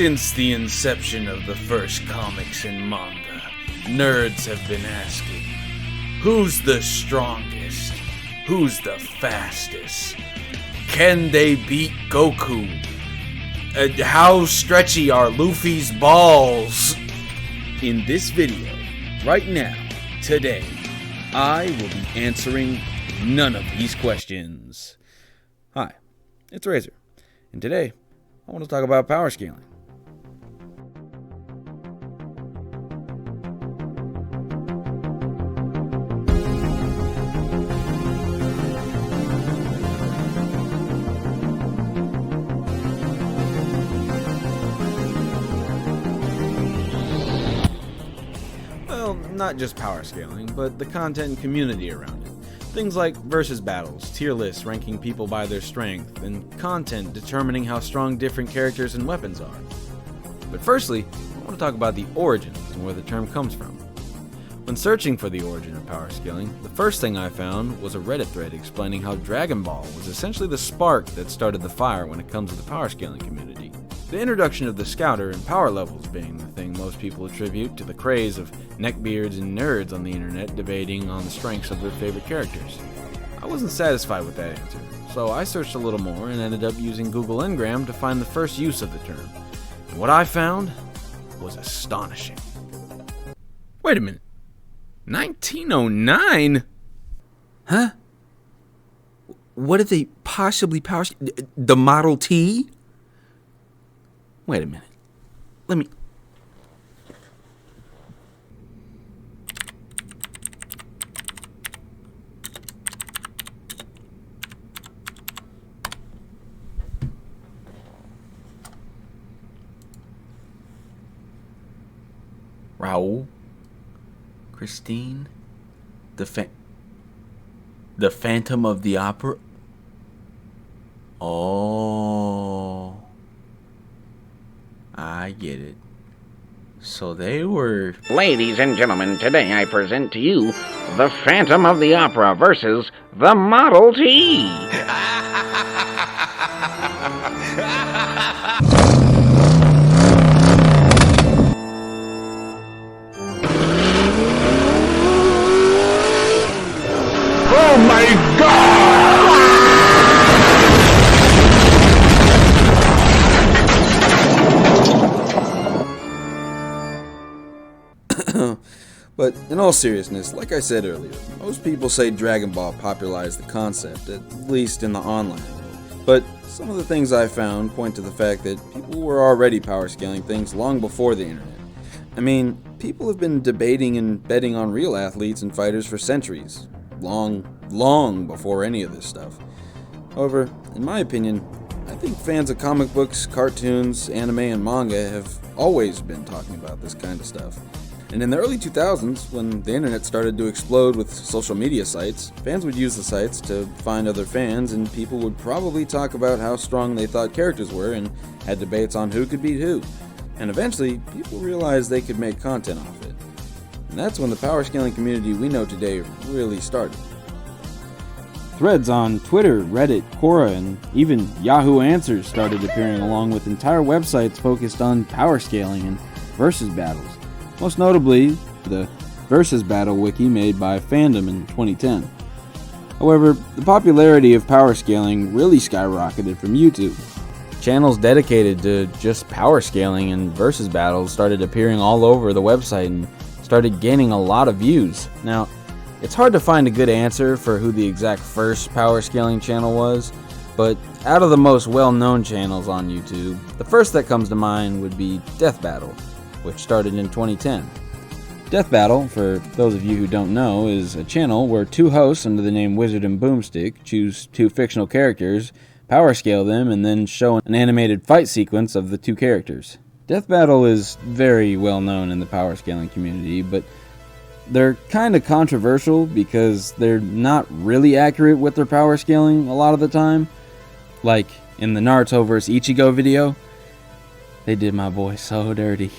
Since the inception of the first comics and manga, nerds have been asking, who's the strongest? Who's the fastest? Can they beat Goku? How stretchy are Luffy's balls? In this video, right now, today, I will be answering none of these questions. Hi, it's Razor, and today, I want to talk about power scaling. Well, not just power scaling, but the content and community around it. Things like versus battles, tier lists ranking people by their strength, and content determining how strong different characters and weapons are. But firstly, I want to talk about the origins and where the term comes from. When searching for the origin of power scaling, the first thing I found was a Reddit thread explaining how Dragon Ball was essentially the spark that started the fire when it comes to the power scaling community. The introduction of the scouter and power levels being the thing most people attribute to the craze of neckbeards and nerds on the internet debating on the strengths of their favorite characters. I wasn't satisfied with that answer, so I searched a little more and ended up using Google Ngram to find the first use of the term. And what I found was astonishing. Wait a minute. 1909? Huh? What did they possibly power... The Model T? Wait a minute. Let me... Raoul? Christine? The Phantom of the Opera? Oh... I get it. So they were... Ladies and gentlemen, today I present to you the Phantom of the Opera versus the Model T. Oh my God! But in all seriousness, like I said earlier, most people say Dragon Ball popularized the concept, at least in the online world. But some of the things I found point to the fact that people were already power scaling things long before the internet. I mean, people have been debating and betting on real athletes and fighters for centuries. Long before any of this stuff. However, in my opinion, I think fans of comic books, cartoons, anime, and manga have always been talking about this kind of stuff. And in the early 2000s, when the internet started to explode with social media sites, fans would use the sites to find other fans, and people would probably talk about how strong they thought characters were and had debates on who could beat who. And eventually, people realized they could make content off it. And that's when the power scaling community we know today really started. Threads on Twitter, Reddit, Quora, and even Yahoo Answers started appearing, along with entire websites focused on power scaling and versus battles. Most notably, the Versus Battle wiki made by Fandom in 2010. However, the popularity of power scaling really skyrocketed from YouTube. Channels dedicated to just power scaling and versus battles started appearing all over the website and started gaining a lot of views. Now, it's hard to find a good answer for who the exact first power scaling channel was, but out of the most well-known channels on YouTube, the first that comes to mind would be Death Battle, which started in 2010. Death Battle, for those of you who don't know, is a channel where two hosts under the name Wizard and Boomstick choose two fictional characters, power scale them, and then show an animated fight sequence of the two characters. Death Battle is very well known in the power scaling community, but they're kind of controversial because they're not really accurate with their power scaling a lot of the time. Like in the Naruto vs. Ichigo video, they did my boy so dirty.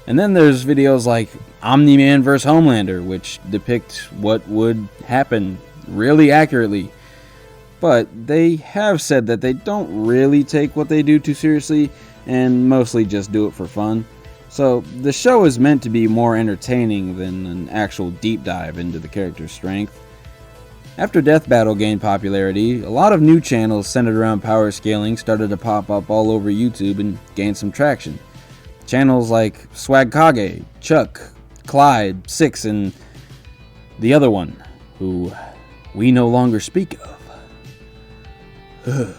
And then there's videos like Omni-Man vs. Homelander, which depict what would happen really accurately. But they have said that they don't really take what they do too seriously, and mostly just do it for fun. So the show is meant to be more entertaining than an actual deep dive into the character's strength. After Death Battle gained popularity, a lot of new channels centered around power scaling started to pop up all over YouTube and gain some traction. Channels like Swagkage, Chuck, Clyde, Six, and the other one, who we no longer speak of.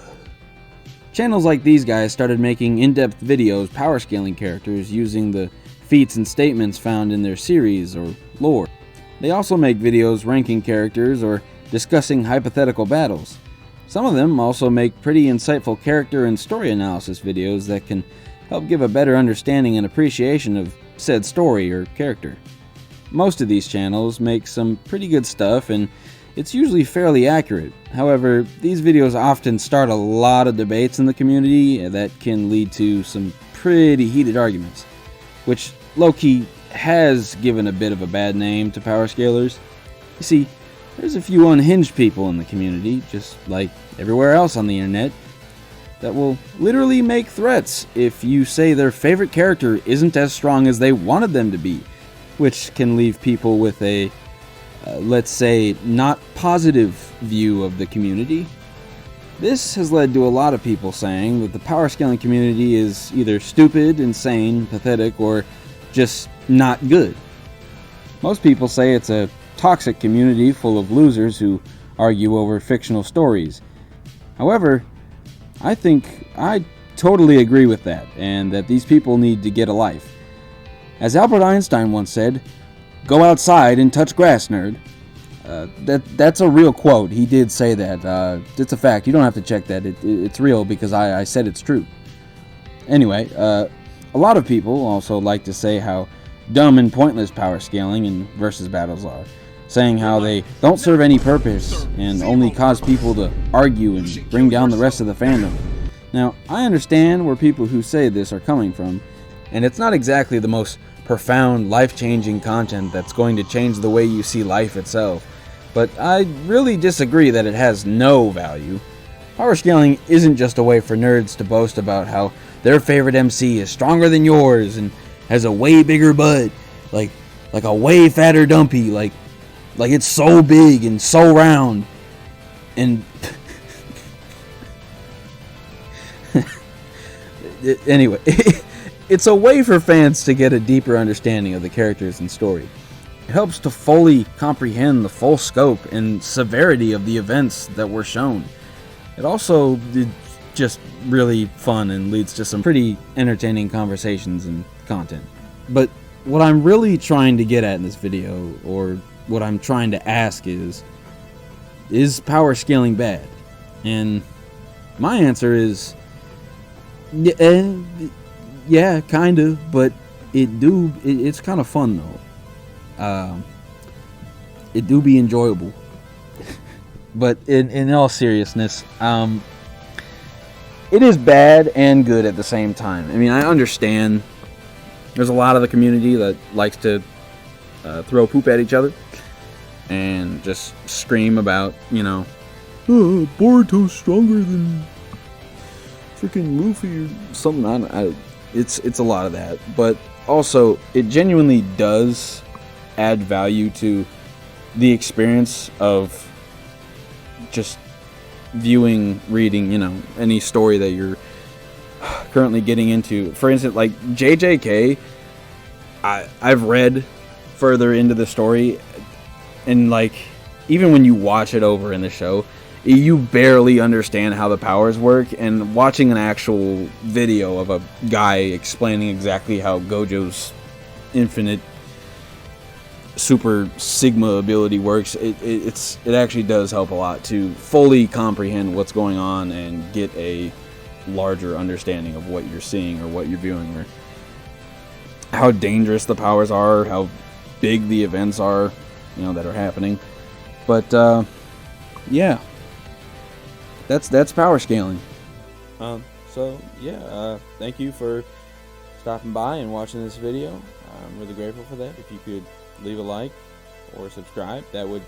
Channels like these guys started making in-depth videos power scaling characters using the feats and statements found in their series or lore. They also make videos ranking characters or discussing hypothetical battles. Some of them also make pretty insightful character and story analysis videos that can help give a better understanding and appreciation of said story or character. Most of these channels make some pretty good stuff, and it's usually fairly accurate. However, these videos often start a lot of debates in the community that can lead to some pretty heated arguments, which low-key has given a bit of a bad name to power scalers. You see, there's a few unhinged people in the community, just like everywhere else on the internet, that will literally make threats if you say their favorite character isn't as strong as they wanted them to be, which can leave people with a, let's say, not positive view of the community. This has led to a lot of people saying that the power scaling community is either stupid, insane, pathetic, or just not good. Most people say it's a toxic community full of losers who argue over fictional stories. However, I think I totally agree with that, and that these people need to get a life. As Albert Einstein once said, "Go outside and touch grass, nerd." That's a real quote. He did say that. It's a fact. You don't have to check that. It's real because I said it's true. Anyway, a lot of people also like to say how dumb and pointless power scaling and versus battles are, saying how they don't serve any purpose and only cause people to argue and bring down the rest of the fandom. Now, I understand where people who say this are coming from, and it's not exactly the most profound, life-changing content that's going to change the way you see life itself, but I really disagree that it has no value. Power scaling isn't just a way for nerds to boast about how their favorite MC is stronger than yours and has a way bigger butt, like a way fatter dumpy, like it's so big and so round, and anyway, it's a way for fans to get a deeper understanding of the characters and story. It helps to fully comprehend the full scope and severity of the events that were shown. It also is just really fun and leads to some pretty entertaining conversations and content. But what I'm really trying to get at in this video, or what I'm trying to ask is power scaling bad? And my answer is yeah, kind of, but it's kind of fun though. It do be enjoyable. But in all seriousness, it is bad and good at the same time. I mean, I understand there's a lot of the community that likes to throw poop at each other and just scream about, Boruto's stronger than freaking Luffy or something. It's a lot of that, but also it genuinely does add value to the experience of just viewing, reading, any story that you're currently getting into. For instance, like JJK, I've read further into the story, and like even when you watch it over in the show, you barely understand how the powers work, and watching an actual video of a guy explaining exactly how Gojo's infinite super sigma ability works, it actually does help a lot to fully comprehend what's going on and get a larger understanding of what you're seeing or what you're viewing, or how dangerous the powers are, how big the events are, that are happening. But yeah, that's power scaling. So yeah, thank you for stopping by and watching this video. I'm really grateful for that. If you could leave a like or subscribe, that would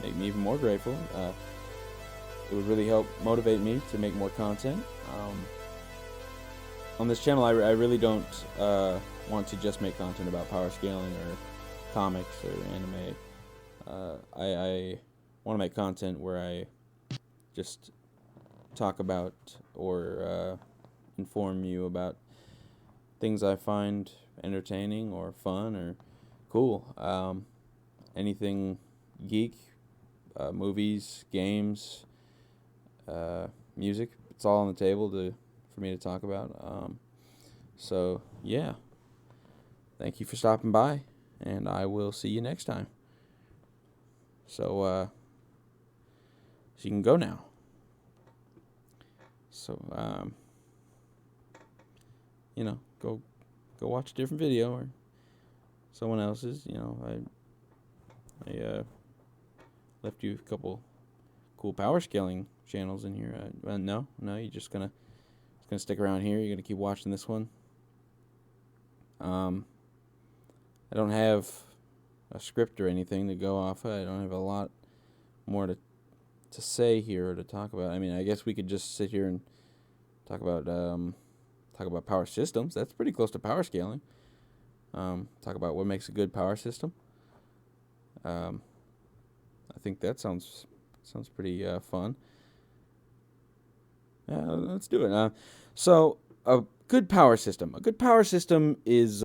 make me even more grateful. It would really help motivate me to make more content. on this channel, I really don't want to just make content about power scaling or comics or anime. I want to make content where I just talk about or inform you about things I find entertaining or fun or cool. Anything geek, movies, games, music. It's all on the table for me to talk about. So yeah, thank you for stopping by, and I will see you next time. So you can go now. So go watch a different video or someone else's. I left you a couple cool power scaling channels in here. No, you're just gonna stick around here. You're gonna keep watching this one. I don't have a script or anything to go off of. I don't have a lot more to say here or to talk about. I mean, I guess we could just sit here and talk about power systems. That's pretty close to power scaling. Talk about what makes a good power system. I think that sounds pretty fun. Let's do it. So a good power system is